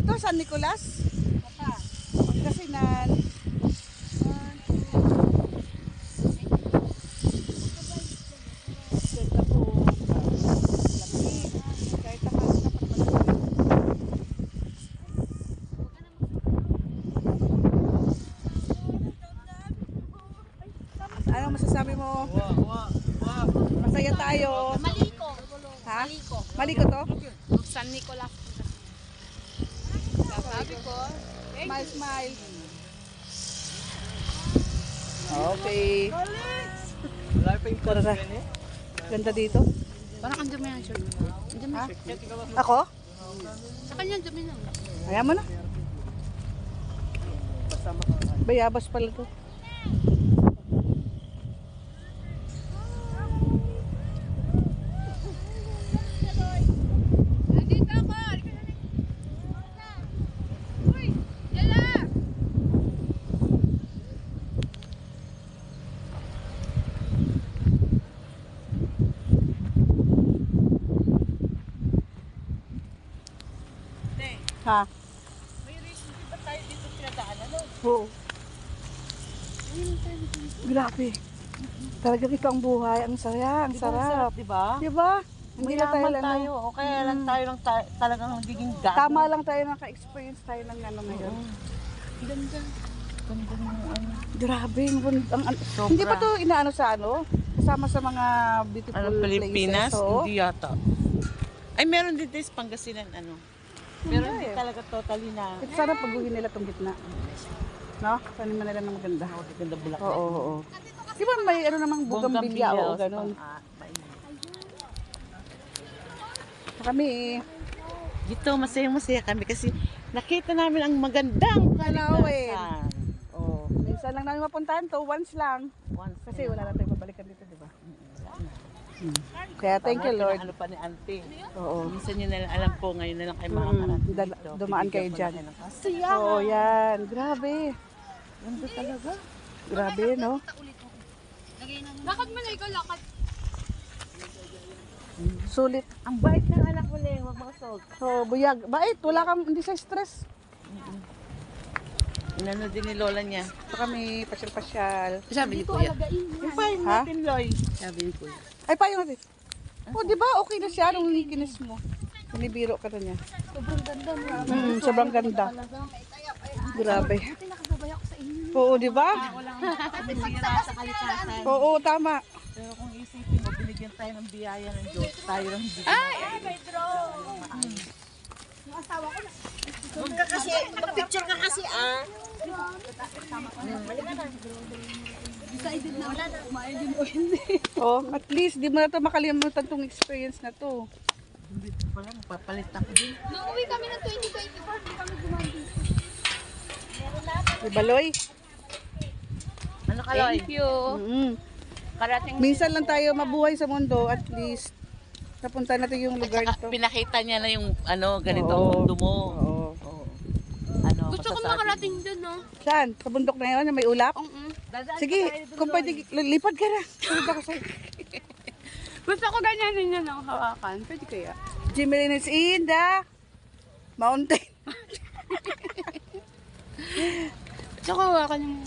to? San Nicolas? Pangasinan. Ganda po. Lamig. Kahit takas na pag ano masasabi mo? Masaya tayo. Maliko. Ha? Maliko. Maliko to? San Nicolas. Sabi ko. Smile, smile. Okay. Tara. Ganda dito. Parang ang dumi ng shirt. Ang dumi ng shirt. Ako? Sa kanya, ang dumi na. Kaya mo na. Bayabas pala to. Nandito ako. Uy, yala. Ha? May recently ba tayo dito pinadaanan? No? Oo. Grabe. Talaga ito ang buhay. Ang saya, ang sarap. Di ba? Diba? Hindi na tayo, Mayaman tayo. O kaya lang tayo lang talagang nagiging gago. Tama lang tayo naka-experience tayo ng ano ngayon. Ganda. Ganda ng ano. Grabe. Ang Sobra. hindi pa to inaano sa ano? Kasama sa mga beautiful Ano, Pilipinas? places. Oo. Hindi yata. Ay, meron din tayo sa Pangasinan, ano. Pero hindi talaga totally na. Ito sana paguhin nila tong gitna. No? Taniman nila ng maganda. Ganda bulak. Oo. Di ba may ano namang bugambilya o ganun? Kami Dito, masaya kami kasi nakita namin ang magandang Tanawin. kalikasan. Oh, minsan lang namin mapuntahan to, once lang. Once Kasi wala na tayong babalikan dito, di ba? Kaya thank you, Lord. Ano pa ni auntie. Oo. Minsan nyo na lang alam po, ngayon na lang kayo makakarating dito. Dumaan kayo Bibigyan ko dyan. na kayo ng kasaya. Oo, yan. Grabe. Ganda talaga. Grabe, no? Lakad mo na ikaw, lakad. Sulit. Ang bait ng anak mo na huwag makasog. So, buyag. Bait, wala kang, hindi sa stress. Inano din ni lola niya. So kami, pasyal-pasyal. Sabi ni Kuya. Yung pahin Ha? natin, Loy. Sabi ni Kuya. Ay, payo natin. Oh, di ba? Okay na siya nung hikinis mo. Sinibiro ka na niya. Sobrang ganda mo. Sobrang ganda. Grabe. Buti nakasabay ako sa inyo. Oo, di ba? Bumira sa kalikasan. Oo, tama. Pero kung isipin mo, binigyan tayo ng biyaya ng Diyos. Tayo lang hindi. May drone. Huwag ka kasi, mag-picture ka kasi ah. Decided na wala na. Kumain din o hindi. Oh, at least di mo na to makalimutan tong experience na to. Hindi pala, mapapalit ako din. Nung uwi kami ng 2024, hindi kami gumamit. Di ba, Loy? Ano ka, Loy? Thank you. Karating Minsan lang tayo mabuhay sa mundo, at least napunta natin yung lugar Saka to. pinakita niya na yung ano, ganito Oo. ang mundo mo. Oo. Oo. Ano, Gusto ko masasabi makarating mo? dun, no? Saan? Sa bundok na yun, na may ulap? Sige, Sige. kung pwede, lipad ka na. Lipad ako sa'yo. Gusto ko ganyanin yun ang hawakan. Pwede kaya? Jimelin is in the mountain. Gusto ko hawakan yung